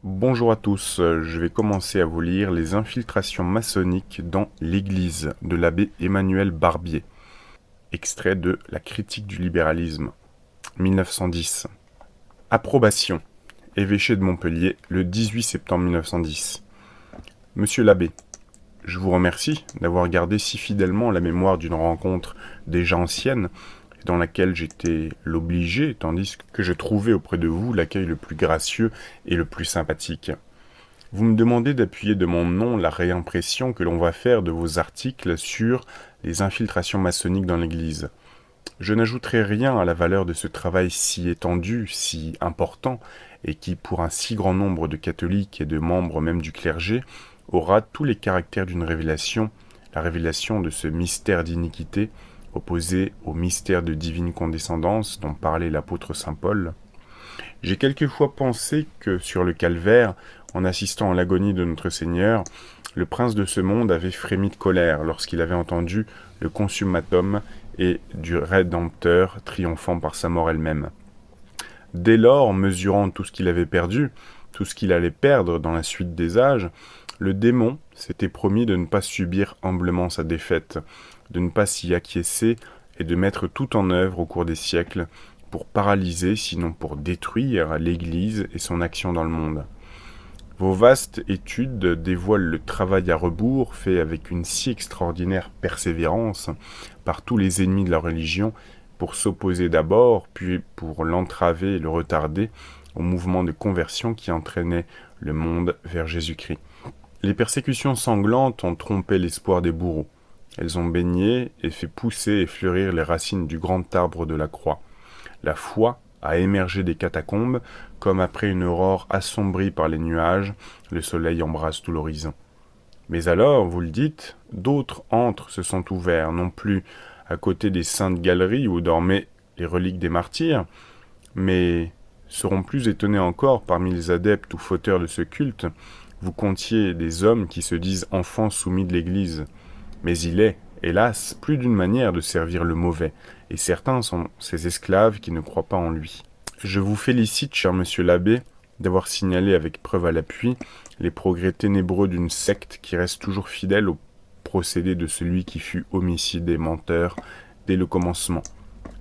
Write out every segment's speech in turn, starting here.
Bonjour à tous, je vais commencer à vous lire les infiltrations maçonniques dans l'Église de l'abbé Emmanuel Barbier, extrait de La critique du libéralisme, 1910. Approbation. Évêché de Montpellier, le 18 septembre 1910. Monsieur l'abbé, je vous remercie d'avoir gardé si fidèlement la mémoire d'une rencontre déjà ancienne, dans laquelle j'étais l'obligé, tandis que je trouvais auprès de vous l'accueil le plus gracieux et le plus sympathique. Vous me demandez d'appuyer de mon nom la réimpression que l'on va faire de vos articles sur les infiltrations maçonniques dans l'Église. Je n'ajouterai rien à la valeur de ce travail si étendu, si important, et qui, pour un si grand nombre de catholiques et de membres même du clergé, aura tous les caractères d'une révélation, la révélation de ce mystère d'iniquité, opposé au mystère de divine condescendance dont parlait l'apôtre saint Paul. J'ai quelquefois pensé que, sur le calvaire, en assistant à l'agonie de notre Seigneur, le prince de ce monde avait frémi de colère lorsqu'il avait entendu le consummatum et du Rédempteur triomphant par sa mort elle-même. Dès lors, mesurant tout ce qu'il avait perdu, tout ce qu'il allait perdre dans la suite des âges, le démon s'était promis de ne pas subir humblement sa défaite, de ne pas s'y acquiescer et de mettre tout en œuvre au cours des siècles pour paralyser, sinon pour détruire, l'Église et son action dans le monde. Vos vastes études dévoilent le travail à rebours fait avec une si extraordinaire persévérance par tous les ennemis de la religion pour s'opposer d'abord, puis pour l'entraver et le retarder au mouvement de conversion qui entraînait le monde vers Jésus-Christ. Les persécutions sanglantes ont trompé l'espoir des bourreaux. Elles ont baigné et fait pousser et fleurir les racines du grand arbre de la croix. La foi a émergé des catacombes, comme après une aurore assombrie par les nuages, le soleil embrasse tout l'horizon. Mais alors, vous le dites, d'autres antres se sont ouverts, non plus à côté des saintes galeries où dormaient les reliques des martyrs, mais seront plus étonnés encore parmi les adeptes ou fauteurs de ce culte, vous comptiez des hommes qui se disent enfants soumis de l'Église. Mais il est, hélas, plus d'une manière de servir le mauvais, et certains sont ces esclaves qui ne croient pas en lui. Je vous félicite, cher monsieur l'abbé, d'avoir signalé avec preuve à l'appui les progrès ténébreux d'une secte qui reste toujours fidèle au procédé de celui qui fut homicide et menteur dès le commencement.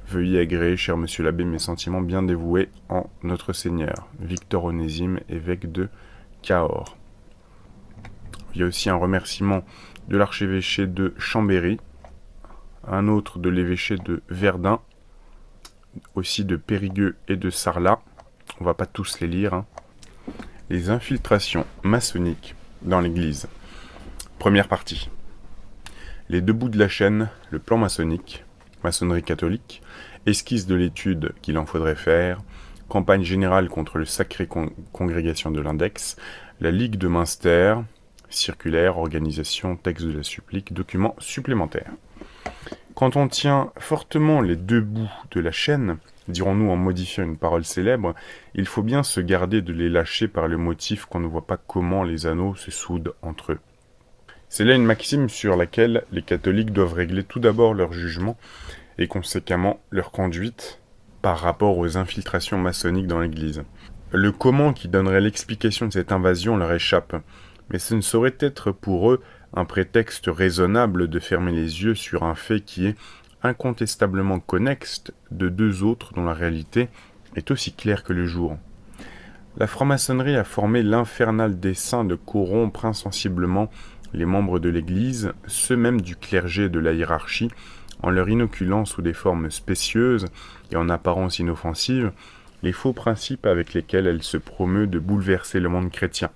Veuillez agréer, cher monsieur l'abbé, mes sentiments bien dévoués en notre Seigneur. Victor Onésime, évêque de Cahors. Il y a aussi un remerciement de l'archevêché de Chambéry, un autre de l'évêché de Verdun, aussi de Périgueux et de Sarlat. On va pas tous les lire. Les infiltrations maçonniques dans l'Église. Première partie. Les deux bouts de la chaîne, le plan maçonnique, maçonnerie catholique, esquisse de l'étude qu'il en faudrait faire, campagne générale contre le sacré congrégation de l'index, la Ligue de Münster, circulaire, organisation, texte de la supplique, documents supplémentaires. Quand on tient fortement les deux bouts de la chaîne, dirons-nous en modifiant une parole célèbre, il faut bien se garder de les lâcher par le motif qu'on ne voit pas comment les anneaux se soudent entre eux. C'est là une maxime sur laquelle les catholiques doivent régler tout d'abord leur jugement et conséquemment leur conduite par rapport aux infiltrations maçonniques dans l'Église. Le comment qui donnerait l'explication de cette invasion leur échappe, mais ce ne saurait être pour eux un prétexte raisonnable de fermer les yeux sur un fait qui est incontestablement connexe de deux autres dont la réalité est aussi claire que le jour. La franc-maçonnerie a formé l'infernal dessein de corrompre insensiblement les membres de l'Église, ceux même du clergé et de la hiérarchie, en leur inoculant sous des formes spécieuses et en apparence inoffensives les faux principes avec lesquels elle se promeut de bouleverser le monde chrétien.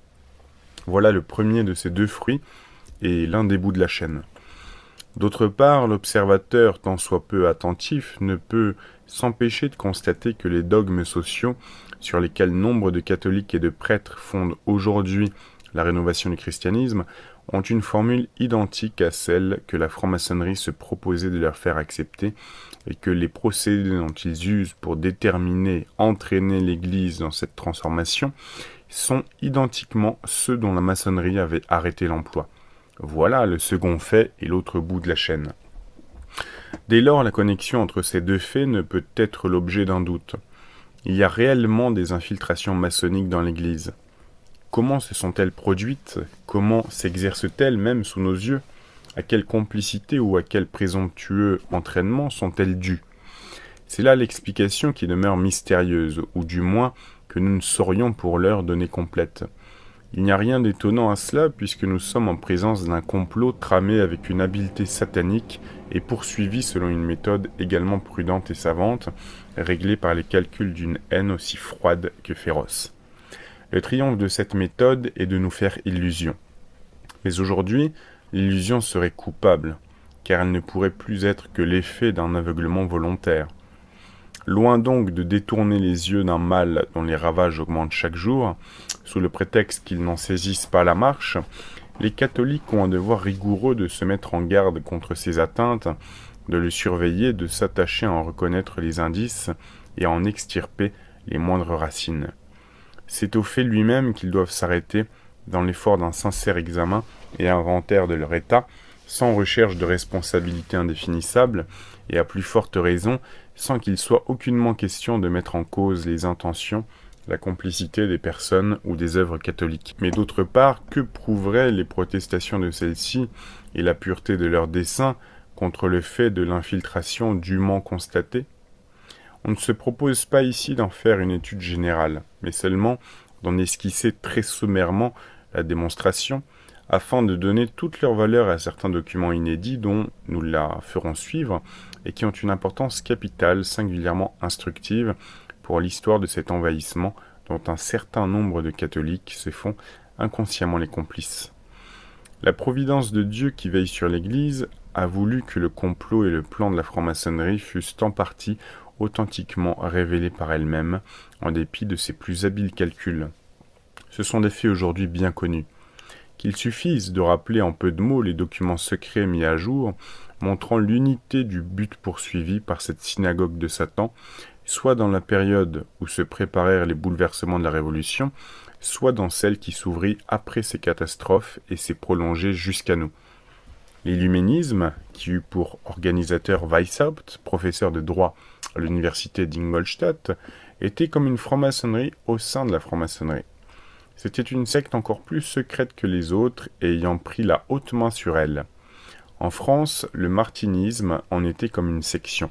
Voilà le premier de ces deux fruits et l'un des bouts de la chaîne. D'autre part, l'observateur, tant soit peu attentif, ne peut s'empêcher de constater que les dogmes sociaux sur lesquels nombre de catholiques et de prêtres fondent aujourd'hui la rénovation du christianisme ont une formule identique à celle que la franc-maçonnerie se proposait de leur faire accepter et que les procédés dont ils usent pour déterminer, entraîner l'Église dans cette transformation sont identiquement ceux dont la maçonnerie avait arrêté l'emploi. Voilà le second fait et l'autre bout de la chaîne. Dès lors, la connexion entre ces deux faits ne peut être l'objet d'un doute. Il y a réellement des infiltrations maçonniques dans l'Église. Comment se sont-elles produites? Comment s'exercent-elles même sous nos yeux? À quelle complicité ou à quel présomptueux entraînement sont-elles dues? C'est là l'explication qui demeure mystérieuse, ou du moins que nous ne saurions pour l'heure donner complète. Il n'y a rien d'étonnant à cela, puisque nous sommes en présence d'un complot tramé avec une habileté satanique et poursuivi selon une méthode également prudente et savante, réglée par les calculs d'une haine aussi froide que féroce. Le triomphe de cette méthode est de nous faire illusion. Mais aujourd'hui, l'illusion serait coupable, car elle ne pourrait plus être que l'effet d'un aveuglement volontaire. Loin donc de détourner les yeux d'un mal dont les ravages augmentent chaque jour, sous le prétexte qu'ils n'en saisissent pas la marche, les catholiques ont un devoir rigoureux de se mettre en garde contre ces atteintes, de le surveiller, de s'attacher à en reconnaître les indices et à en extirper les moindres racines. C'est au fait lui-même qu'ils doivent s'arrêter dans l'effort d'un sincère examen et inventaire de leur état, sans recherche de responsabilité indéfinissable, et à plus forte raison, sans qu'il soit aucunement question de mettre en cause les intentions, la complicité des personnes ou des œuvres catholiques. Mais d'autre part, que prouveraient les protestations de celles-ci et la pureté de leurs desseins contre le fait de l'infiltration dûment constatée? On ne se propose pas ici d'en faire une étude générale, mais seulement d'en esquisser très sommairement la démonstration, afin de donner toute leur valeur à certains documents inédits dont nous la ferons suivre et qui ont une importance capitale, singulièrement instructive pour l'histoire de cet envahissement dont un certain nombre de catholiques se font inconsciemment les complices. La providence de Dieu qui veille sur l'Église a voulu que le complot et le plan de la franc-maçonnerie fussent en partie authentiquement révélés par elle-même, en dépit de ses plus habiles calculs. Ce sont des faits aujourd'hui bien connus. Qu'il suffise de rappeler en peu de mots les documents secrets mis à jour, montrant l'unité du but poursuivi par cette synagogue de Satan, soit dans la période où se préparèrent les bouleversements de la Révolution, soit dans celle qui s'ouvrit après ces catastrophes et s'est prolongée jusqu'à nous. L'illuminisme, qui eut pour organisateur Weishaupt, professeur de droit à l'université d'Ingolstadt, était comme une franc-maçonnerie au sein de la franc-maçonnerie. C'était une secte encore plus secrète que les autres et ayant pris la haute main sur elle. En France, le martinisme en était comme une section.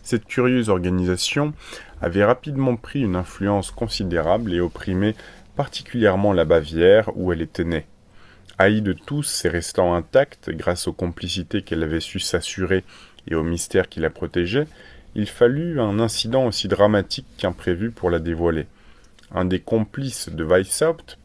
Cette curieuse organisation avait rapidement pris une influence considérable et opprimé particulièrement la Bavière où elle était née. Haïe de tous et restant intacte grâce aux complicités qu'elle avait su s'assurer et aux mystères qui la protégeaient, il fallut un incident aussi dramatique qu'imprévu pour la dévoiler. Un des complices de Weishaupt,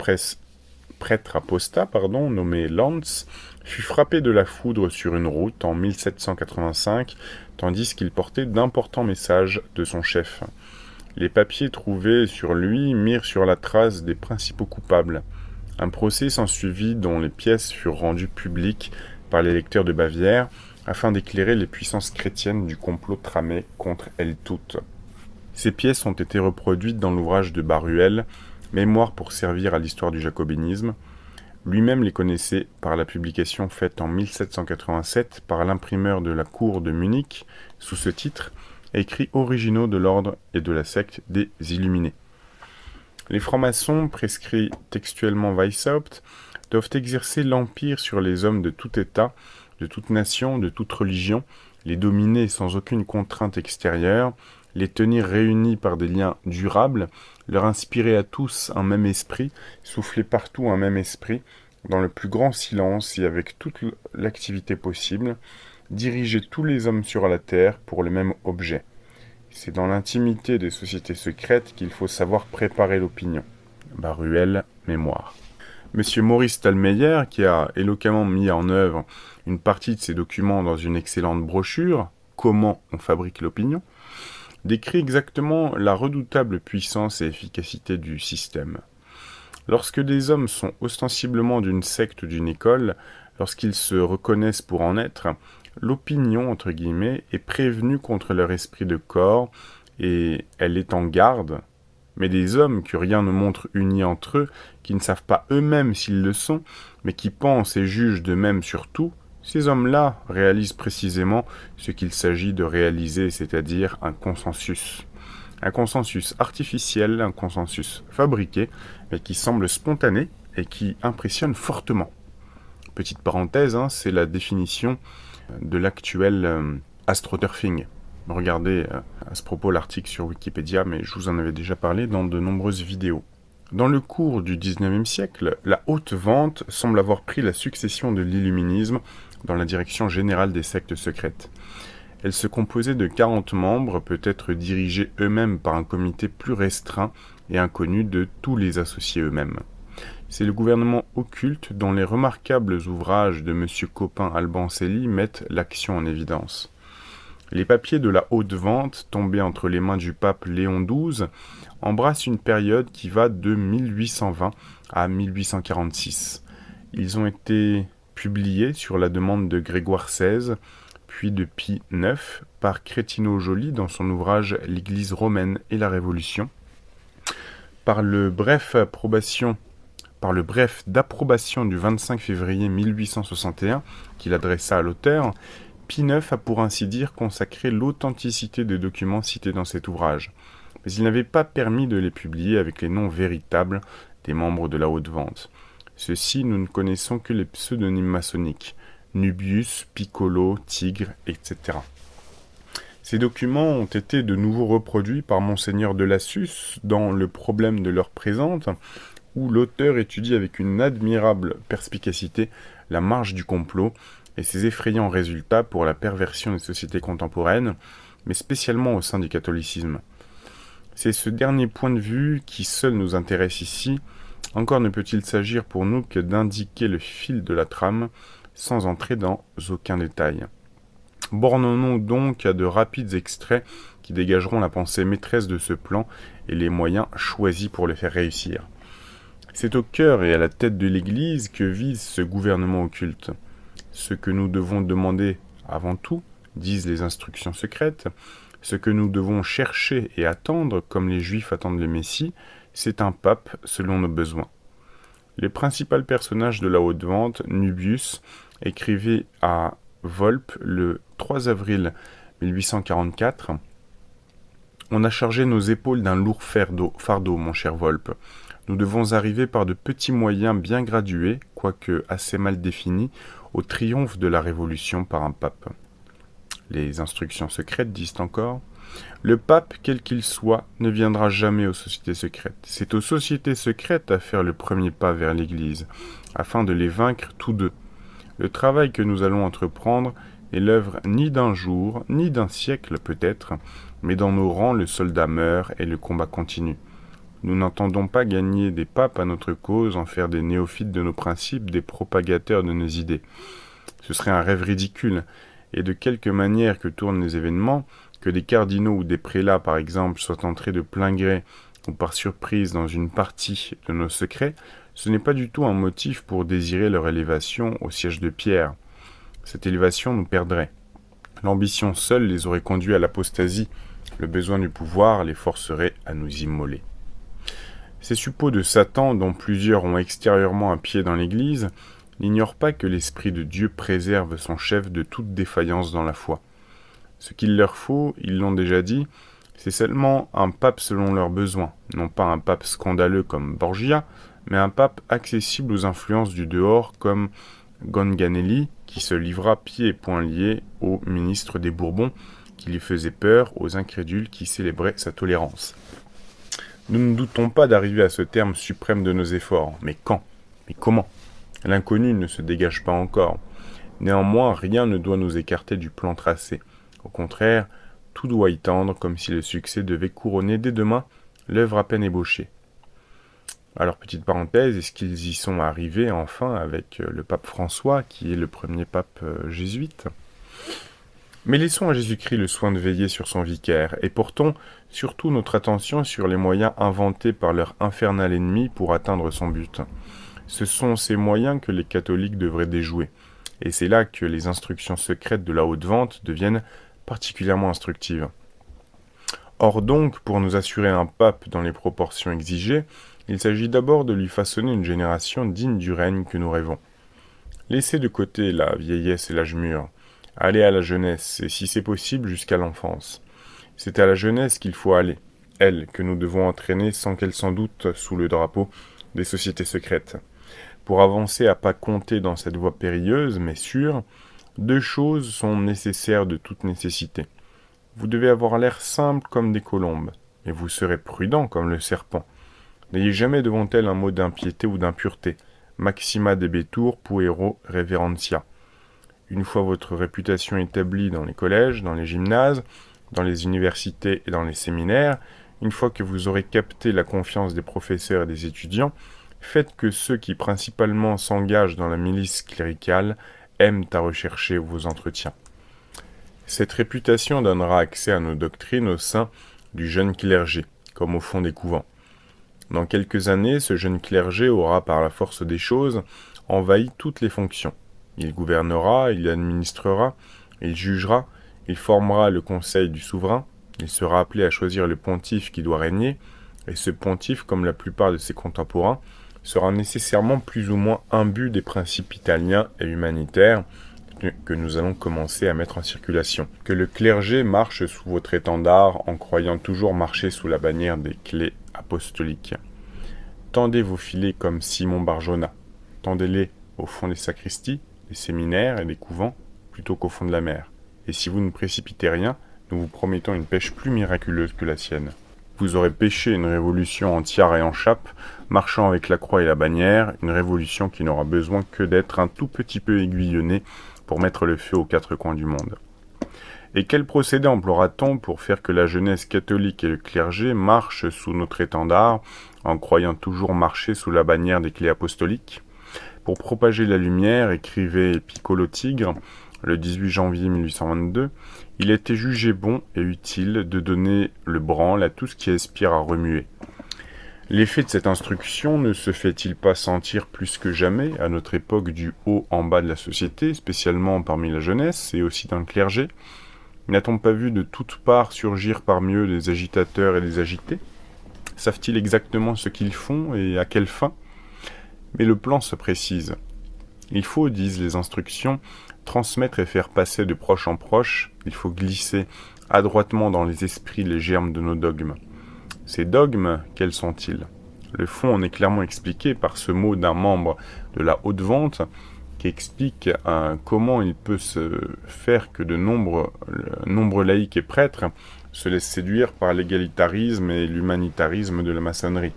prêtre apostat, nommé Lanz, fut frappé de la foudre sur une route en 1785, tandis qu'il portait d'importants messages de son chef. Les papiers trouvés sur lui mirent sur la trace des principaux coupables. Un procès s'ensuivit dont les pièces furent rendues publiques par les lecteurs de Bavière, afin d'éclairer les puissances chrétiennes du complot tramé contre elles toutes. Ces pièces ont été reproduites dans l'ouvrage de Baruel, Mémoire pour servir à l'histoire du jacobinisme. Lui-même les connaissait par la publication faite en 1787 par l'imprimeur de la cour de Munich, sous ce titre, écrits originaux de l'ordre et de la secte des Illuminés. Les francs-maçons, prescrit textuellement Weishaupt, doivent exercer l'empire sur les hommes de tout état, de toute nation, de toute religion, les dominer sans aucune contrainte extérieure, les tenir réunis par des liens durables, leur inspirer à tous un même esprit, souffler partout un même esprit, dans le plus grand silence et avec toute l'activité possible, diriger tous les hommes sur la terre pour le même objet. C'est dans l'intimité des sociétés secrètes qu'il faut savoir préparer l'opinion. Baruel, Mémoire. Monsieur Maurice Thalmeyer, qui a éloquemment mis en œuvre une partie de ces documents dans une excellente brochure, Comment on fabrique l'opinion, décrit exactement la redoutable puissance et efficacité du système. Lorsque des hommes sont ostensiblement d'une secte ou d'une école, lorsqu'ils se reconnaissent pour en être, l'opinion, entre guillemets, est prévenue contre leur esprit de corps, et elle est en garde. Mais des hommes que rien ne montre unis entre eux, qui ne savent pas eux-mêmes s'ils le sont, mais qui pensent et jugent d'eux-mêmes sur tout, ces hommes-là réalisent précisément ce qu'il s'agit de réaliser, c'est-à-dire un consensus. Un consensus artificiel, un consensus fabriqué, mais qui semble spontané et qui impressionne fortement. Petite parenthèse, c'est la définition de l'actuel astroturfing. Regardez à ce propos l'article sur Wikipédia, mais je vous en avais déjà parlé dans de nombreuses vidéos. Dans le cours du XIXe siècle, la haute vente semble avoir pris la succession de l'illuminisme dans la direction générale des sectes secrètes. Elle se composait de 40 membres, peut-être dirigés eux-mêmes par un comité plus restreint et inconnu de tous les associés eux-mêmes. C'est le gouvernement occulte dont les remarquables ouvrages de M. Copin-Albancelli mettent l'action en évidence. Les papiers de la haute vente, tombés entre les mains du pape Léon XII, embrassent une période qui va de 1820 à 1846. Ils ont été publiés sur la demande de Grégoire XVI, puis de Pie IX, par Crétino Joly dans son ouvrage L'Église romaine et la Révolution. Par le bref d'approbation du 25 février 1861 qu'il adressa à l'auteur, Pie IX a pour ainsi dire consacré l'authenticité des documents cités dans cet ouvrage, mais il n'avait pas permis de les publier avec les noms véritables des membres de la haute vente. Ceux-ci, nous ne connaissons que les pseudonymes maçonniques, Nubius, Piccolo, Tigre, etc. Ces documents ont été de nouveau reproduits par Monseigneur de Lassus dans Le problème de l'heure présente, où l'auteur étudie avec une admirable perspicacité la marche du complot et ses effrayants résultats pour la perversion des sociétés contemporaines, mais spécialement au sein du catholicisme. C'est ce dernier point de vue qui seul nous intéresse ici. Encore ne peut-il s'agir pour nous que d'indiquer le fil de la trame, sans entrer dans aucun détail. Bornons-nous donc à de rapides extraits qui dégageront la pensée maîtresse de ce plan et les moyens choisis pour le faire réussir. C'est au cœur et à la tête de l'Église que vise ce gouvernement occulte. Ce que nous devons demander avant tout, disent les instructions secrètes, ce que nous devons chercher et attendre, comme les Juifs attendent le Messie, c'est un pape selon nos besoins. Les principaux personnages de la haute vente, Nubius, écrivait à Volpe le 3 avril 1844 « On a chargé nos épaules d'un lourd fardeau, mon cher Volpe. Nous devons arriver par de petits moyens bien gradués, quoique assez mal définis, au triomphe de la Révolution par un pape. » Les instructions secrètes disent encore « Le pape, quel qu'il soit, ne viendra jamais aux sociétés secrètes. C'est aux sociétés secrètes à faire le premier pas vers l'Église, afin de les vaincre tous deux. Le travail que nous allons entreprendre est l'œuvre ni d'un jour, ni d'un siècle peut-être, mais dans nos rangs le soldat meurt et le combat continue. Nous n'entendons pas gagner des papes à notre cause, en faire des néophytes de nos principes, des propagateurs de nos idées. Ce serait un rêve ridicule, et de quelque manière que tournent les événements, que des cardinaux ou des prélats, par exemple, soient entrés de plein gré ou par surprise dans une partie de nos secrets, ce n'est pas du tout un motif pour désirer leur élévation au siège de Pierre. Cette élévation nous perdrait. L'ambition seule les aurait conduits à l'apostasie. Le besoin du pouvoir les forcerait à nous immoler. Ces suppôts de Satan, dont plusieurs ont extérieurement un pied dans l'Église, n'ignorent pas que l'Esprit de Dieu préserve son chef de toute défaillance dans la foi. Ce qu'il leur faut, ils l'ont déjà dit, c'est seulement un pape selon leurs besoins, non pas un pape scandaleux comme Borgia, mais un pape accessible aux influences du dehors comme Ganganelli, qui se livra pieds et poings liés au ministre des Bourbons, qui lui faisait peur aux incrédules qui célébraient sa tolérance. Nous ne doutons pas d'arriver à ce terme suprême de nos efforts, mais quand ? Mais comment ? L'inconnu ne se dégage pas encore. Néanmoins, rien ne doit nous écarter du plan tracé. Au contraire, tout doit y tendre comme si le succès devait couronner dès demain l'œuvre à peine ébauchée. Alors, petite parenthèse, est-ce qu'ils y sont arrivés enfin avec le pape François, qui est le premier pape jésuite ? Mais laissons à Jésus-Christ le soin de veiller sur son vicaire, et portons surtout notre attention sur les moyens inventés par leur infernal ennemi pour atteindre son but. Ce sont ces moyens que les catholiques devraient déjouer, et c'est là que les instructions secrètes de la haute vente deviennent particulièrement instructives. Or donc, pour nous assurer un pape dans les proportions exigées, il s'agit d'abord de lui façonner une génération digne du règne que nous rêvons. Laissez de côté la vieillesse et l'âge mûr. Allez à la jeunesse, et si c'est possible, jusqu'à l'enfance. C'est à la jeunesse qu'il faut aller. elle, que nous devons entraîner sans qu'elle s'en doute sous le drapeau des sociétés secrètes. Pour avancer à pas compter dans cette voie périlleuse, mais sûre, deux choses sont nécessaires de toute nécessité. Vous devez avoir l'air simple comme des colombes, et vous serez prudent comme le serpent. N'ayez jamais devant elle un mot d'impiété ou d'impureté. Maxima debetur puero reverentia. Une fois votre réputation établie dans les collèges, dans les gymnases, dans les universités et dans les séminaires, une fois que vous aurez capté la confiance des professeurs et des étudiants, faites que ceux qui principalement s'engagent dans la milice cléricale aiment à rechercher vos entretiens. Cette réputation donnera accès à nos doctrines au sein du jeune clergé, comme au fond des couvents. Dans quelques années, ce jeune clergé aura, par la force des choses, envahi toutes les fonctions. Il gouvernera, il administrera, il jugera, il formera le conseil du souverain, il sera appelé à choisir le pontife qui doit régner, et ce pontife, comme la plupart de ses contemporains, sera nécessairement plus ou moins imbu des principes italiens et humanitaires que nous allons commencer à mettre en circulation. Que le clergé marche sous votre étendard en croyant toujours marcher sous la bannière des clés apostoliques. Tendez vos filets comme Simon Barjona. Tendez-les au fond des sacristies, des séminaires et des couvents, plutôt qu'au fond de la mer. Et si vous ne précipitez rien, nous vous promettons une pêche plus miraculeuse que la sienne. Vous aurez pêché une révolution en tiare et en chape, marchant avec la croix et la bannière, une révolution qui n'aura besoin que d'être un tout petit peu aiguillonnée pour mettre le feu aux quatre coins du monde. Et quel procédé emploiera-t-on pour faire que la jeunesse catholique et le clergé marchent sous notre étendard, en croyant toujours marcher sous la bannière des clés apostoliques ? Pour propager la lumière, écrivait Piccolo Tigre, le 18 janvier 1822, il était jugé bon et utile de donner le branle à tout ce qui aspire à remuer. L'effet de cette instruction ne se fait-il pas sentir plus que jamais à notre époque du haut en bas de la société, spécialement parmi la jeunesse et aussi dans le clergé ? N'a-t-on pas vu de toutes parts surgir parmi eux des agitateurs et des agités ? Savent-ils exactement ce qu'ils font et à quelle fin ? Mais le plan se précise. Il faut, disent les instructions, transmettre et faire passer de proche en proche, il faut glisser adroitement dans les esprits les germes de nos dogmes. Ces dogmes, quels sont-ils ? Le fond en est clairement expliqué par ce mot d'un membre de la haute vente qui explique comment il peut se faire que de nombreux laïcs et prêtres se laissent séduire par l'égalitarisme et l'humanitarisme de la maçonnerie.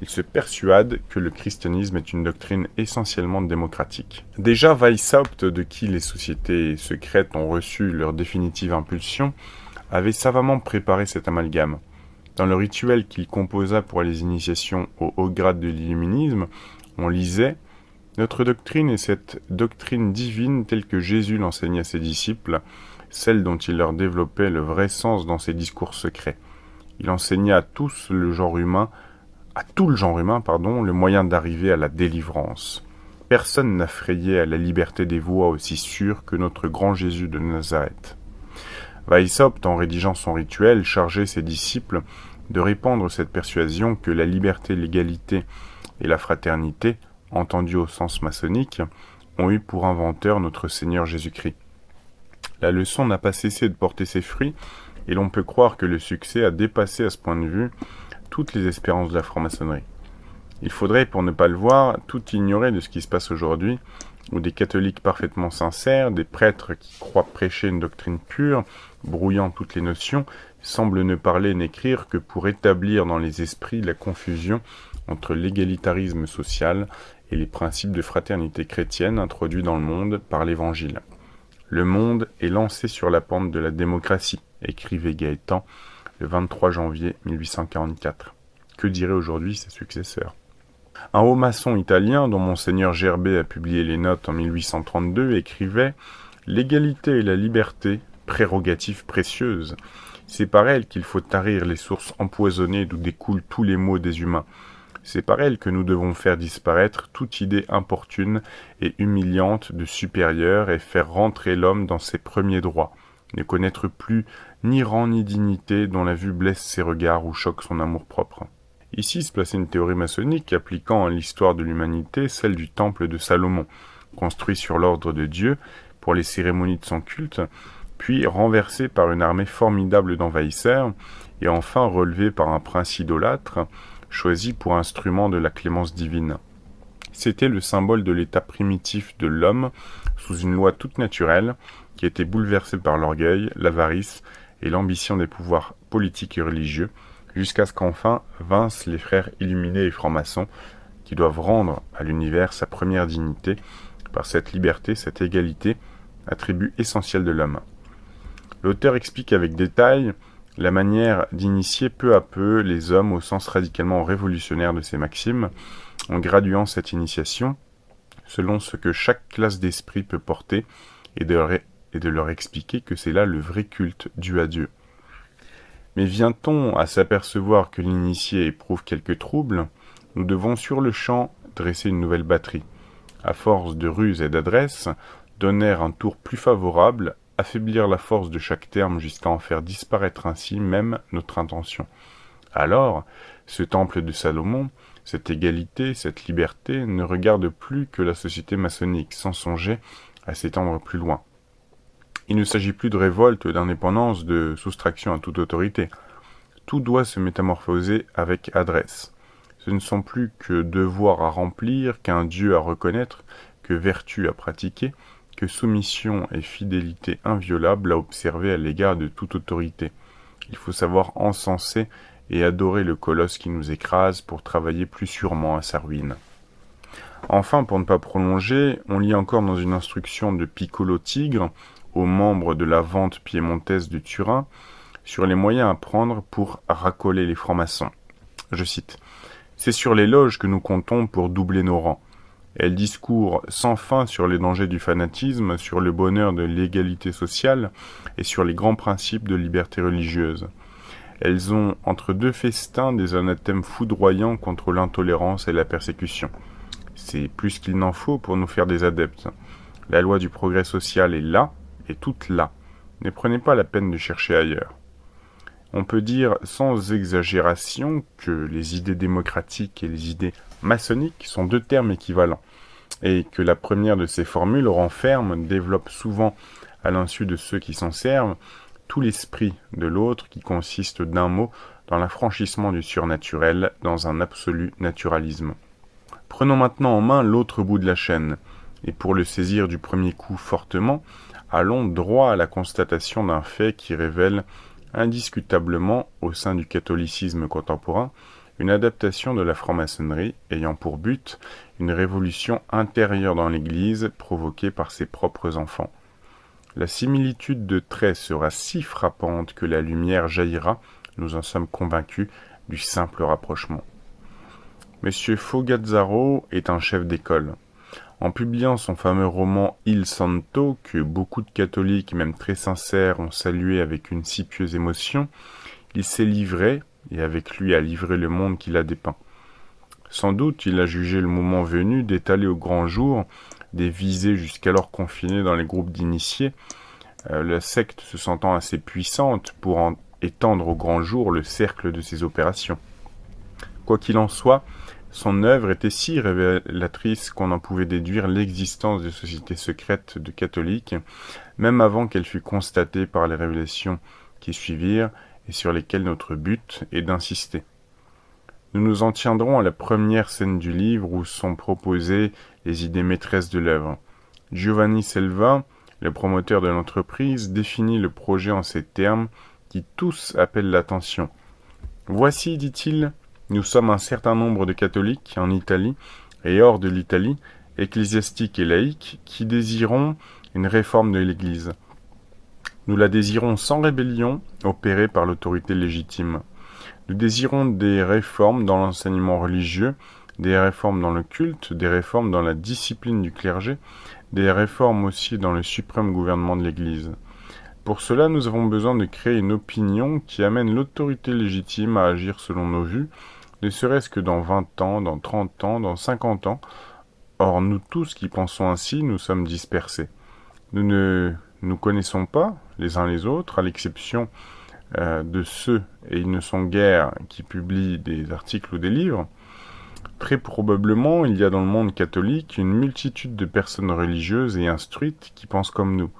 Il se persuade que le christianisme est une doctrine essentiellement démocratique. Déjà, Weishaupt, de qui les sociétés secrètes ont reçu leur définitive impulsion, avait savamment préparé cet amalgame. Dans le rituel qu'il composa pour les initiations au haut grade de l'illuminisme, on lisait « Notre doctrine est cette doctrine divine telle que Jésus l'enseignait à ses disciples, celle dont il leur développait le vrai sens dans ses discours secrets. Il enseignait à tout le genre humain, le moyen d'arriver à la délivrance. Personne n'a frayé à la liberté des voies aussi sûre que notre grand Jésus de Nazareth. » Weishaupt, en rédigeant son rituel, chargeait ses disciples de répandre cette persuasion que la liberté, l'égalité et la fraternité, entendues au sens maçonnique, ont eu pour inventeur notre Seigneur Jésus-Christ. La leçon n'a pas cessé de porter ses fruits, et l'on peut croire que le succès a dépassé à ce point de vue toutes les espérances de la franc-maçonnerie. Il faudrait, pour ne pas le voir, tout ignorer de ce qui se passe aujourd'hui, où des catholiques parfaitement sincères, des prêtres qui croient prêcher une doctrine pure, brouillant toutes les notions, semblent ne parler n'écrire que pour établir dans les esprits la confusion entre l'égalitarisme social et les principes de fraternité chrétienne introduits dans le monde par l'Évangile. Le monde est lancé sur la pente de la démocratie, écrivait Gaëtan le 23 janvier 1844. Que diraient aujourd'hui ses successeurs ? Un haut maçon italien, dont Monseigneur Gerbet a publié les notes en 1832, écrivait « L'égalité et la liberté, prérogatives précieuses, c'est par elles qu'il faut tarir les sources empoisonnées d'où découlent tous les maux des humains. C'est par elles que nous devons faire disparaître toute idée importune et humiliante de supérieur et faire rentrer l'homme dans ses premiers droits, ne connaître plus ni rang ni dignité dont la vue blesse ses regards ou choque son amour-propre. » Ici se plaçait une théorie maçonnique appliquant à l'histoire de l'humanité celle du temple de Salomon, construit sur l'ordre de Dieu pour les cérémonies de son culte, puis renversé par une armée formidable d'envahisseurs, et enfin relevé par un prince idolâtre, choisi pour instrument de la clémence divine. C'était le symbole de l'état primitif de l'homme, sous une loi toute naturelle, qui était bouleversée par l'orgueil, l'avarice et l'ambition des pouvoirs politiques et religieux, jusqu'à ce qu'enfin vincent les frères illuminés et francs-maçons, qui doivent rendre à l'univers sa première dignité, par cette liberté, cette égalité, attribut essentiel de l'homme. L'auteur explique avec détail la manière d'initier peu à peu les hommes au sens radicalement révolutionnaire de ces maximes, en graduant cette initiation selon ce que chaque classe d'esprit peut porter et de leur expliquer que c'est là le vrai culte dû à Dieu. Mais vient-on à s'apercevoir que l'initié éprouve quelques troubles, nous devons sur le champ dresser une nouvelle batterie. À force de ruse et d'adresse, donner un tour plus favorable, affaiblir la force de chaque terme jusqu'à en faire disparaître ainsi même notre intention. Alors, ce temple de Salomon, cette égalité, cette liberté ne regarde plus que la société maçonnique, sans songer à s'étendre plus loin. Il ne s'agit plus de révolte, d'indépendance, de soustraction à toute autorité. Tout doit se métamorphoser avec adresse. Ce ne sont plus que devoirs à remplir, qu'un Dieu à reconnaître, que vertu à pratiquer, que soumission et fidélité inviolable à observer à l'égard de toute autorité. Il faut savoir encenser et adorer le colosse qui nous écrase pour travailler plus sûrement à sa ruine. Enfin, pour ne pas prolonger, on lit encore dans une instruction de Piccolo Tigre, aux membres de la vente piémontaise de Turin, sur les moyens à prendre pour racoler les francs-maçons. Je cite. « C'est sur les loges que nous comptons pour doubler nos rangs. Elles discourent sans fin sur les dangers du fanatisme, sur le bonheur de l'égalité sociale et sur les grands principes de liberté religieuse. Elles ont entre deux festins des anathèmes foudroyants contre l'intolérance et la persécution. C'est plus qu'il n'en faut pour nous faire des adeptes. La loi du progrès social est là, et toute là. Ne prenez pas la peine de chercher ailleurs. » On peut dire sans exagération que les idées démocratiques et les idées maçonniques sont deux termes équivalents, et que la première de ces formules renferme, développe souvent, à l'insu de ceux qui s'en servent, tout l'esprit de l'autre qui consiste d'un mot dans l'affranchissement du surnaturel, dans un absolu naturalisme. Prenons maintenant en main l'autre bout de la chaîne, et pour le saisir du premier coup fortement, allons droit à la constatation d'un fait qui révèle indiscutablement, au sein du catholicisme contemporain, une adaptation de la franc-maçonnerie ayant pour but une révolution intérieure dans l'Église provoquée par ses propres enfants. La similitude de traits sera si frappante que la lumière jaillira, nous en sommes convaincus, du simple rapprochement. Monsieur Fogazzaro est un chef d'école. En publiant son fameux roman Il Santo, que beaucoup de catholiques, même très sincères, ont salué avec une si pieuse émotion, il s'est livré, et avec lui a livré le monde qu'il a dépeint. Sans doute, il a jugé le moment venu d'étaler au grand jour des visées jusqu'alors confinées dans les groupes d'initiés, la secte se sentant assez puissante pour en étendre au grand jour le cercle de ses opérations. Quoi qu'il en soit, son œuvre était si révélatrice qu'on en pouvait déduire l'existence de sociétés secrètes de catholiques, même avant qu'elle fût constatée par les révélations qui suivirent et sur lesquelles notre but est d'insister. Nous nous en tiendrons à la première scène du livre où sont proposées les idées maîtresses de l'œuvre. Giovanni Selva, le promoteur de l'entreprise, définit le projet en ces termes qui tous appellent l'attention. « Voici, dit-il, nous sommes un certain nombre de catholiques en Italie et hors de l'Italie, ecclésiastiques et laïcs, qui désirons une réforme de l'Église. Nous la désirons sans rébellion, opérée par l'autorité légitime. Nous désirons des réformes dans l'enseignement religieux, des réformes dans le culte, des réformes dans la discipline du clergé, des réformes aussi dans le suprême gouvernement de l'Église. Pour cela, nous avons besoin de créer une opinion qui amène l'autorité légitime à agir selon nos vues, ne serait-ce que dans 20 ans, dans 30 ans, dans 50 ans. Or, nous tous qui pensons ainsi, nous sommes dispersés. Nous ne nous connaissons pas, les uns les autres, à l'exception de ceux, et ils ne sont guère, qui publient des articles ou des livres. Très probablement, il y a dans le monde catholique une multitude de personnes religieuses et instruites qui pensent comme nous.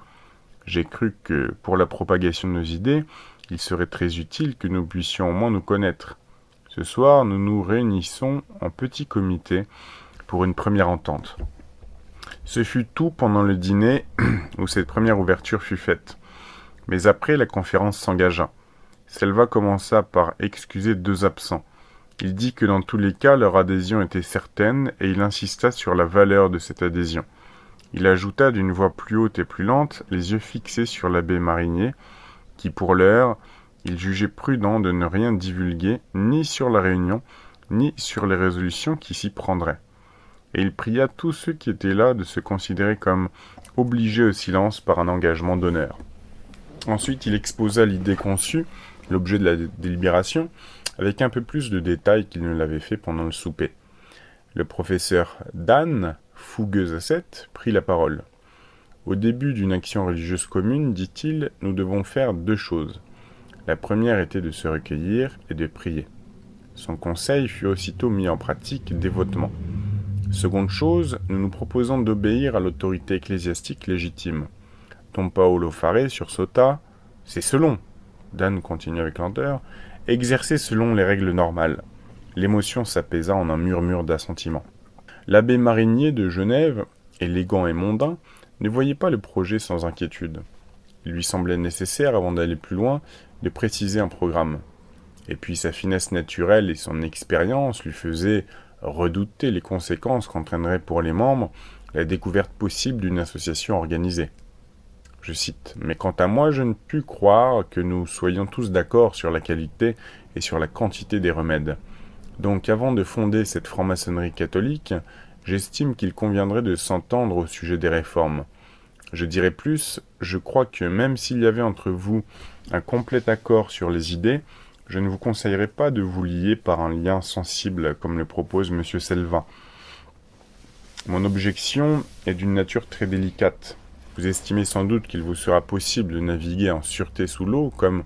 J'ai cru que, pour la propagation de nos idées, il serait très utile que nous puissions au moins nous connaître. Ce soir, nous nous réunissons en petit comité pour une première entente. Ce fut tout pendant le dîner où cette première ouverture fut faite. Mais après, la conférence s'engagea. Selva commença par excuser 2 absents. Il dit que dans tous les cas, leur adhésion était certaine et il insista sur la valeur de cette adhésion. Il ajouta d'une voix plus haute et plus lente, les yeux fixés sur l'abbé Marinier, qui pour l'heure, il jugeait prudent de ne rien divulguer, ni sur la réunion, ni sur les résolutions qui s'y prendraient. Et il pria tous ceux qui étaient là de se considérer comme obligés au silence par un engagement d'honneur. Ensuite, il exposa l'idée conçue, l'objet de la délibération, avec un peu plus de détails qu'il ne l'avait fait pendant le souper. Le professeur Dan, fougueux ascète, prit la parole. Au début d'une action religieuse commune, dit-il, nous devons faire 2 choses. La première était de se recueillir et de prier. Son conseil fut aussitôt mis en pratique dévotement. Seconde chose, nous nous proposons d'obéir à l'autorité ecclésiastique légitime. Don Paolo Faré sursauta. C'est selon, Dan continua avec lenteur, exercer selon les règles normales. L'émotion s'apaisa en un murmure d'assentiment. L'abbé Marinier de Genève, élégant et mondain, ne voyait pas le projet sans inquiétude. Il lui semblait nécessaire, avant d'aller plus loin, de préciser un programme. Et puis sa finesse naturelle et son expérience lui faisaient redouter les conséquences qu'entraînerait pour les membres la découverte possible d'une association organisée. Je cite, « Mais quant à moi, je ne pus croire que nous soyons tous d'accord sur la qualité et sur la quantité des remèdes. Donc avant de fonder cette franc-maçonnerie catholique, j'estime qu'il conviendrait de s'entendre au sujet des réformes. Je dirais plus, je crois que même s'il y avait entre vous un complet accord sur les idées, je ne vous conseillerais pas de vous lier par un lien sensible comme le propose M. Selva. Mon objection est d'une nature très délicate. Vous estimez sans doute qu'il vous sera possible de naviguer en sûreté sous l'eau comme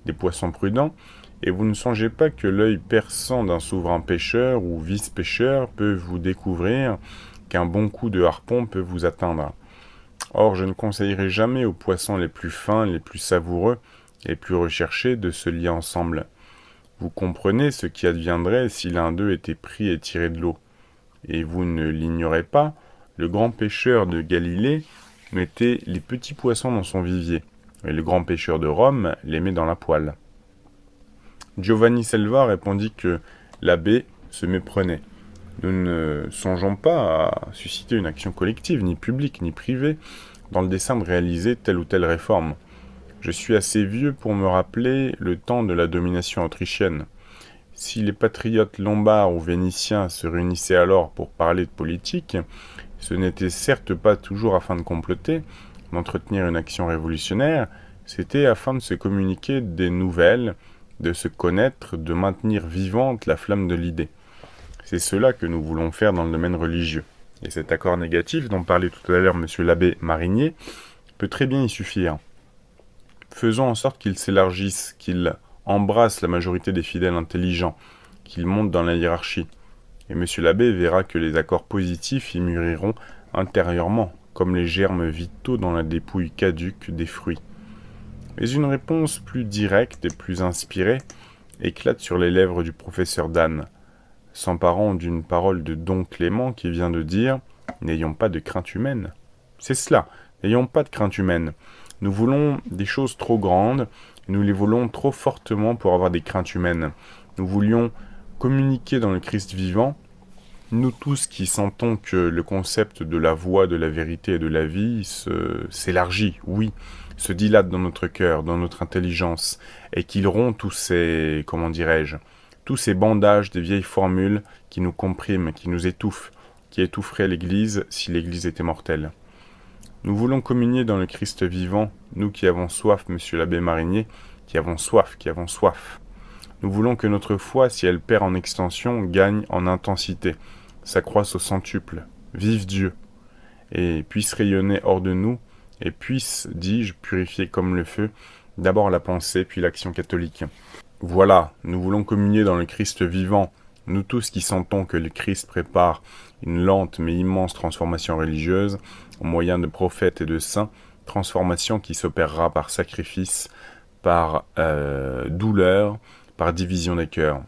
des poissons prudents, et vous ne songez pas que l'œil perçant d'un souverain pêcheur ou vice-pêcheur peut vous découvrir qu'un bon coup de harpon peut vous atteindre. Or, je ne conseillerais jamais aux poissons les plus fins, les plus savoureux, les plus recherchés de se lier ensemble. Vous comprenez ce qui adviendrait si l'un d'eux était pris et tiré de l'eau. Et vous ne l'ignorez pas, le grand pêcheur de Galilée mettait les petits poissons dans son vivier, et le grand pêcheur de Rome les met dans la poêle. Giovanni Selva répondit que l'abbé se méprenait. Nous ne songeons pas à susciter une action collective, ni publique, ni privée, dans le dessein de réaliser telle ou telle réforme. Je suis assez vieux pour me rappeler le temps de la domination autrichienne. Si les patriotes lombards ou vénitiens se réunissaient alors pour parler de politique, ce n'était certes pas toujours afin de comploter, d'entretenir une action révolutionnaire, c'était afin de se communiquer des nouvelles, de se connaître, de maintenir vivante la flamme de l'idée. C'est cela que nous voulons faire dans le domaine religieux. Et cet accord négatif dont parlait tout à l'heure M. l'abbé Marinier peut très bien y suffire. Faisons en sorte qu'il s'élargisse, qu'il embrasse la majorité des fidèles intelligents, qu'il monte dans la hiérarchie. Et M. l'abbé verra que les accords positifs y mûriront intérieurement, comme les germes vitaux dans la dépouille caduque des fruits. Mais une réponse plus directe et plus inspirée éclate sur les lèvres du professeur Dan, s'emparant d'une parole de Don Clément qui vient de dire « N'ayons pas de crainte humaine ». C'est cela, n'ayons pas de crainte humaine. Nous voulons des choses trop grandes, nous les voulons trop fortement pour avoir des craintes humaines. Nous voulions communiquer dans le Christ vivant, nous tous qui sentons que le concept de la voie, de la vérité et de la vie s'élargit, oui, se dilate dans notre cœur, dans notre intelligence, et qu'il rompt tous ces, tous ces bandages des vieilles formules qui nous compriment, qui nous étouffent, qui étoufferaient l'Église si l'Église était mortelle. Nous voulons communier dans le Christ vivant, nous qui avons soif, monsieur l'abbé Marinier, qui avons soif. Nous voulons que notre foi, si elle perd en extension, gagne en intensité, s'accroisse au centuple, vive Dieu, et puisse rayonner hors de nous, et puisse, dis-je, purifier comme le feu, d'abord la pensée, puis l'action catholique. Voilà, nous voulons communier dans le Christ vivant, nous tous qui sentons que le Christ prépare une lente mais immense transformation religieuse, au moyen de prophètes et de saints, transformation qui s'opérera par sacrifice, par douleur, par division des cœurs.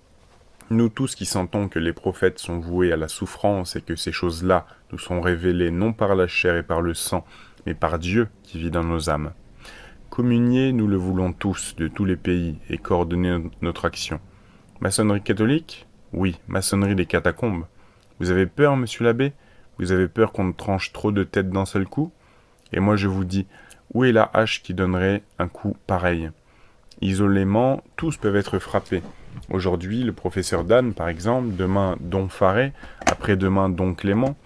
Nous tous qui sentons que les prophètes sont voués à la souffrance et que ces choses-là nous sont révélées non par la chair et par le sang, mais par Dieu qui vit dans nos âmes. Communier, nous le voulons tous, de tous les pays, et coordonner notre action. Maçonnerie catholique ? Oui, maçonnerie des catacombes. Vous avez peur, monsieur l'abbé ? Vous avez peur qu'on ne tranche trop de têtes d'un seul coup ? Et moi je vous dis, où est la hache qui donnerait un coup pareil ? Isolément, tous peuvent être frappés. Aujourd'hui, le professeur Dan, par exemple, demain, Don Faré, après-demain, Don Clément.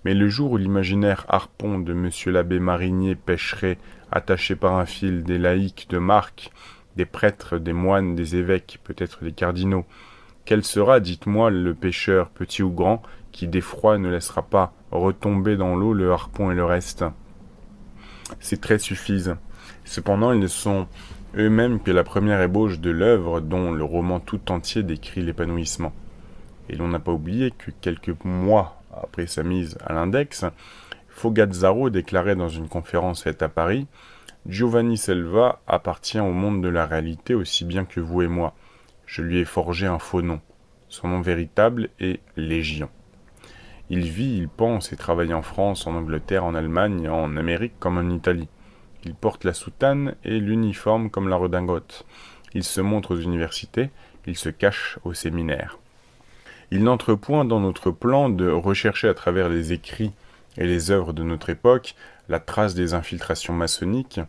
Mais le jour où l'imaginaire harpon de monsieur l'abbé Marinier pêcherait, attaché par un fil, des laïcs de marque, des prêtres, des moines, des évêques, peut-être des cardinaux, quel sera, dites-moi, le pêcheur, petit ou grand, qui d'effroi ne laissera pas retomber dans l'eau le harpon et le reste ? Ces traits suffisent. Cependant, ils sont eux-mêmes que la première ébauche de l'œuvre dont le roman tout entier décrit l'épanouissement. Et l'on n'a pas oublié que quelques mois après sa mise à l'index, Fogazzaro déclarait dans une conférence faite à Paris « Giovanni Selva appartient au monde de la réalité aussi bien que vous et moi. Je lui ai forgé un faux nom. Son nom véritable est Légion. Il vit, il pense et travaille en France, en Angleterre, en Allemagne, en Amérique comme en Italie. Il porte la soutane et l'uniforme comme la redingote. Il se montre aux universités, il se cache au séminaire. Il n'entre point dans notre plan de rechercher à travers les écrits et les œuvres de notre époque la trace des infiltrations maçonniques,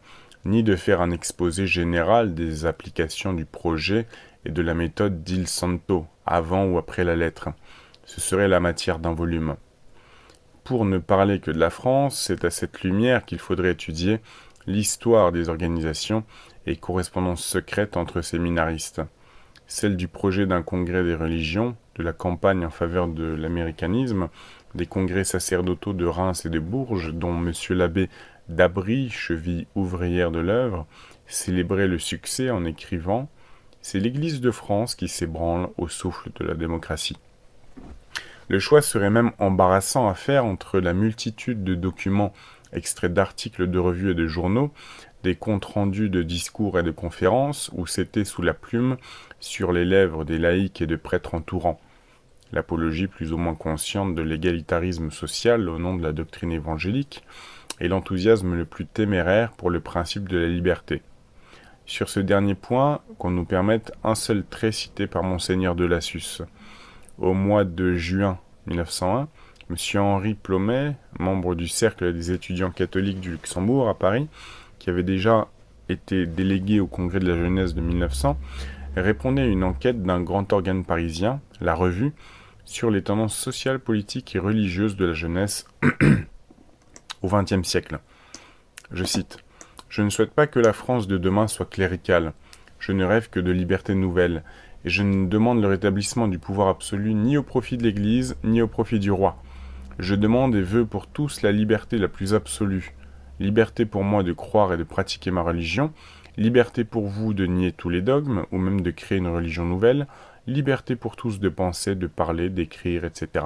ni de faire un exposé général des applications du projet et de la méthode d'Il Santo, avant ou après la lettre. Ce serait la matière d'un volume. Pour ne parler que de la France, c'est à cette lumière qu'il faudrait étudier l'histoire des organisations et correspondances secrètes entre séminaristes. Celle du projet d'un congrès des religions, de la campagne en faveur de l'américanisme, des congrès sacerdotaux de Reims et de Bourges, dont M. l'abbé Dabry, cheville ouvrière de l'œuvre, célébrait le succès en écrivant « C'est l'Église de France qui s'ébranle au souffle de la démocratie ». Le choix serait même embarrassant à faire entre la multitude de documents extraits d'articles de revues et de journaux, des comptes rendus de discours et de conférences, où c'était sous la plume, sur les lèvres des laïcs et de prêtres entourants. L'apologie plus ou moins consciente de l'égalitarisme social au nom de la doctrine évangélique, et l'enthousiasme le plus téméraire pour le principe de la liberté. Sur ce dernier point, qu'on nous permette un seul trait cité par Monseigneur de Lassus. Au mois de juin 1901, M. Henri Plomet, membre du Cercle des étudiants catholiques du Luxembourg à Paris, qui avait déjà été délégué au Congrès de la jeunesse de 1900, répondait à une enquête d'un grand organe parisien, La Revue, sur les tendances sociales, politiques et religieuses de la jeunesse au XXe siècle. Je cite « Je ne souhaite pas que la France de demain soit cléricale. Je ne rêve que de liberté nouvelle, et je ne demande le rétablissement du pouvoir absolu ni au profit de l'Église, ni au profit du roi. Je demande et veux pour tous la liberté la plus absolue. Liberté pour moi de croire et de pratiquer ma religion, liberté pour vous de nier tous les dogmes, ou même de créer une religion nouvelle, liberté pour tous de penser, de parler, d'écrire, etc. »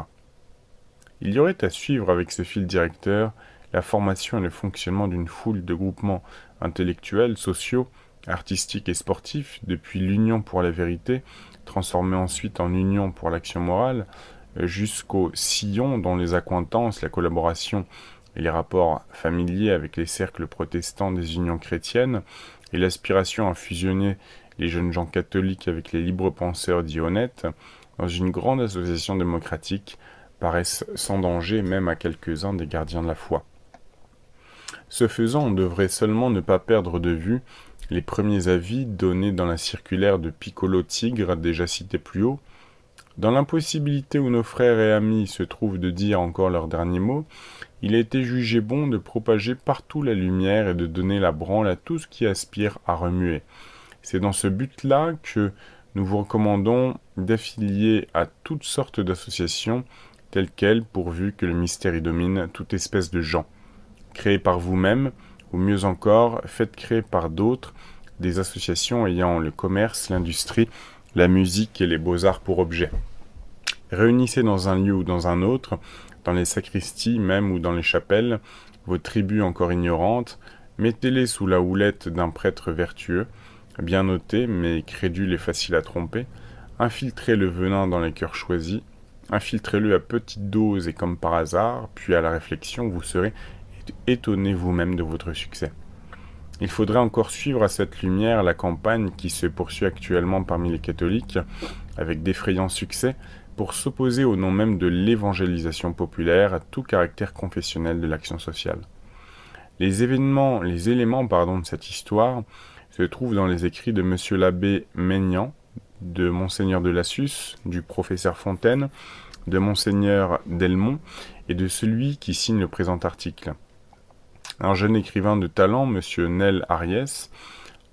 Il y aurait à suivre avec ce fil directeur la formation et le fonctionnement d'une foule de groupements intellectuels, sociaux, artistiques et sportifs, depuis l'Union pour la vérité, transformée ensuite en Union pour l'action morale, jusqu'au sillon dont les accointances, la collaboration et les rapports familiers avec les cercles protestants des unions chrétiennes, et l'aspiration à fusionner les jeunes gens catholiques avec les libres penseurs dits honnêtes, dans une grande association démocratique, paraissent sans danger même à quelques-uns des gardiens de la foi. Ce faisant, on devrait seulement ne pas perdre de vue les premiers avis donnés dans la circulaire de Piccolo Tigre, déjà citée plus haut. Dans l'impossibilité où nos frères et amis se trouvent de dire encore leurs derniers mots, il a été jugé bon de propager partout la lumière et de donner la branle à tout ce qui aspire à remuer. C'est dans ce but-là que nous vous recommandons d'affilier à toutes sortes d'associations telles quelles, pourvu que le mystère y domine toute espèce de gens. Créez par vous-même, ou mieux encore, faites créer par d'autres des associations ayant le commerce, l'industrie, la musique et les beaux-arts pour objet. Réunissez dans un lieu ou dans un autre, dans les sacristies même ou dans les chapelles, vos tribus encore ignorantes, Mettez-les sous la houlette d'un prêtre vertueux, bien noté, mais crédule et facile à tromper. Infiltrez le venin dans les cœurs choisis. Infiltrez-le à petite dose et comme par hasard, puis à la réflexion, vous serez étonné vous-même de votre succès. Il faudrait encore suivre à cette lumière la campagne qui se poursuit actuellement parmi les catholiques, avec d'effrayants succès, pour s'opposer au nom même de l'évangélisation populaire à tout caractère confessionnel de l'action sociale. Les éléments de cette histoire se trouvent dans les écrits de monsieur l'abbé Maignan, de monseigneur de Lassus, du professeur Fontaine, de monseigneur Delmont et de celui qui signe le présent article. Un jeune écrivain de talent, monsieur Nel Ariès,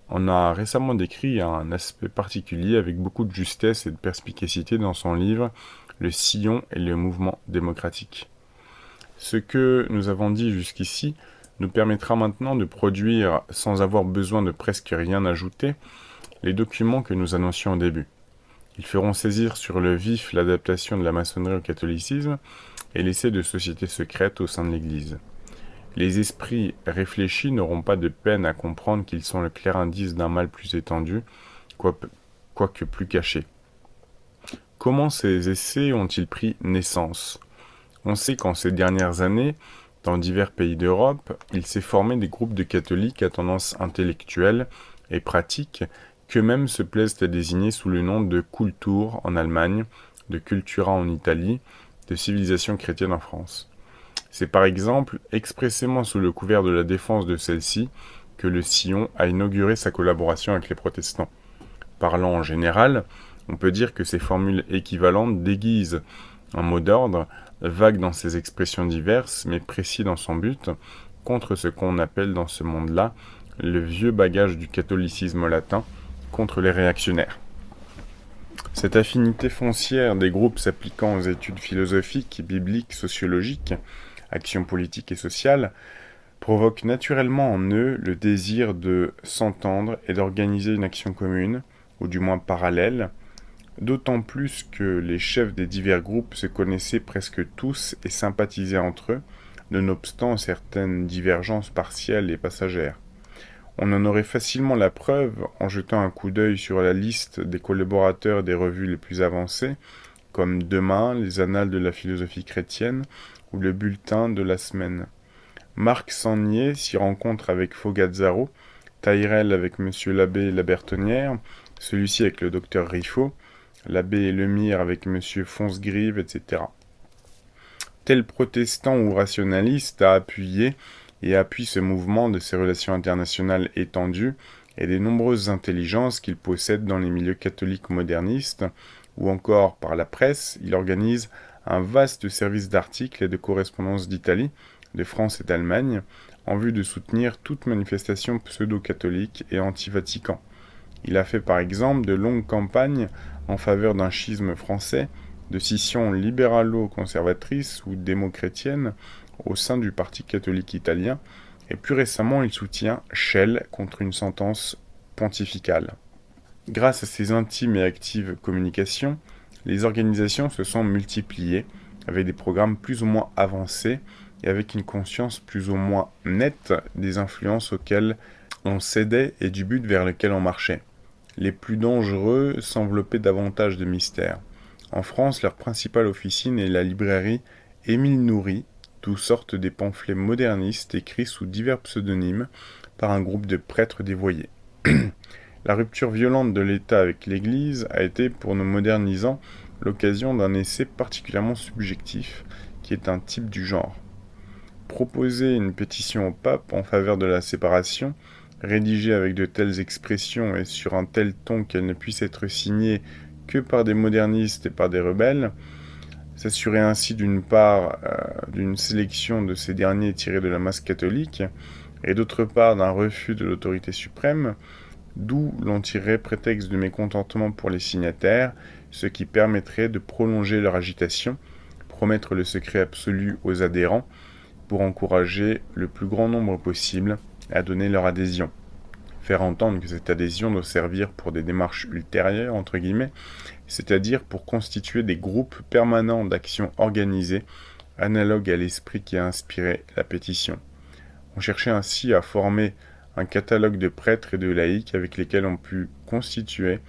en a récemment décrit un aspect particulier avec beaucoup de justesse et de perspicacité dans son livre « Le sillon et le mouvement démocratique ». Ce que nous avons dit jusqu'ici nous permettra maintenant de produire, sans avoir besoin de presque rien ajouter, les documents que nous annoncions au début. Ils feront saisir sur le vif l'adaptation de la maçonnerie au catholicisme et l'essai de sociétés secrètes au sein de l'Église. Les esprits réfléchis n'auront pas de peine à comprendre qu'ils sont le clair indice d'un mal plus étendu, quoique plus caché. Comment ces essais ont-ils pris naissance ? On sait qu'en ces dernières années, dans divers pays d'Europe, il s'est formé des groupes de catholiques à tendance intellectuelle et pratique qu'eux-mêmes se plaisent à désigner sous le nom de Kultur en Allemagne, de Cultura en Italie, de civilisation chrétienne en France. C'est par exemple expressément sous le couvert de la défense de celle-ci que le Sillon a inauguré sa collaboration avec les protestants. Parlant en général, on peut dire que ces formules équivalentes déguisent un mot d'ordre, vague dans ses expressions diverses, mais précis dans son but, contre ce qu'on appelle dans ce monde-là le vieux bagage du catholicisme latin, contre les réactionnaires. Cette affinité foncière des groupes s'appliquant aux études philosophiques, bibliques, sociologiques, actions politiques et sociales, provoque naturellement en eux le désir de s'entendre et d'organiser une action commune, ou du moins parallèle, d'autant plus que les chefs des divers groupes se connaissaient presque tous et sympathisaient entre eux, nonobstant certaines divergences partielles et passagères. On en aurait facilement la preuve en jetant un coup d'œil sur la liste des collaborateurs des revues les plus avancées, comme Demain, les Annales de la philosophie chrétienne ou le Bulletin de la semaine. Marc Sangnier s'y rencontre avec Fogazzaro, Tyrrell avec monsieur l'abbé Labertonnière, celui-ci avec le docteur Riffaut, l'abbé Lemire avec monsieur Fonsgrive, etc. Tel protestant ou rationaliste a appuyé et appuie ce mouvement de ces relations internationales étendues et des nombreuses intelligences qu'il possède dans les milieux catholiques modernistes, ou encore par la presse, il organise un vaste service d'articles et de correspondances d'Italie, de France et d'Allemagne, en vue de soutenir toute manifestation pseudo-catholique et anti-Vatican. Il a fait par exemple de longues campagnes en faveur d'un schisme français, de scissions libéralo-conservatrices ou démo-chrétiennes au sein du Parti catholique italien, et plus récemment il soutient Schell contre une sentence pontificale. Grâce à ces intimes et actives communications, les organisations se sont multipliées, avec des programmes plus ou moins avancés et avec une conscience plus ou moins nette des influences auxquelles on cédait et du but vers lequel on marchait. Les plus dangereux s'enveloppaient davantage de mystères. En France, leur principale officine est la librairie Émile Noury, d'où sortent des pamphlets modernistes écrits sous divers pseudonymes par un groupe de prêtres dévoyés. La rupture violente de l'État avec l'Église a été, pour nos modernisants, l'occasion d'un essai particulièrement subjectif, qui est un type du genre. Proposer une pétition au pape en faveur de la séparation, rédigée avec de telles expressions et sur un tel ton qu'elle ne puisse être signée que par des modernistes et par des rebelles, s'assurer ainsi d'une part d'une sélection de ces derniers tirés de la masse catholique, et d'autre part d'un refus de l'autorité suprême, d'où l'on tirerait prétexte de mécontentement pour les signataires, ce qui permettrait de prolonger leur agitation, promettre le secret absolu aux adhérents, pour encourager le plus grand nombre possible à donner leur adhésion. Faire entendre que cette adhésion doit servir pour des démarches ultérieures, entre guillemets, c'est-à-dire pour constituer des groupes permanents d'action organisée, analogues à l'esprit qui a inspiré la pétition. On cherchait ainsi à former un catalogue de prêtres et de laïcs avec lesquels on put constituer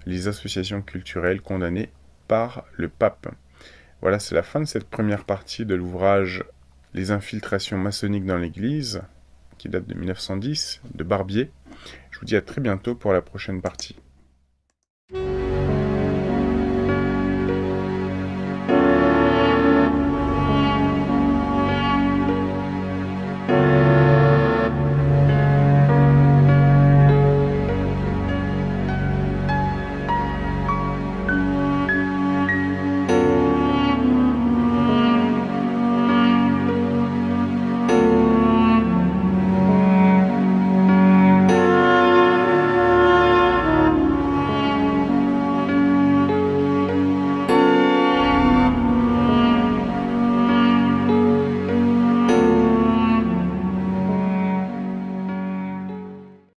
les associations culturelles condamnées par le pape. Voilà, c'est la fin de cette première partie de l'ouvrage Les infiltrations maçonniques dans l'Église, qui date de 1910, de Barbier. Je vous dis à très bientôt pour la prochaine partie.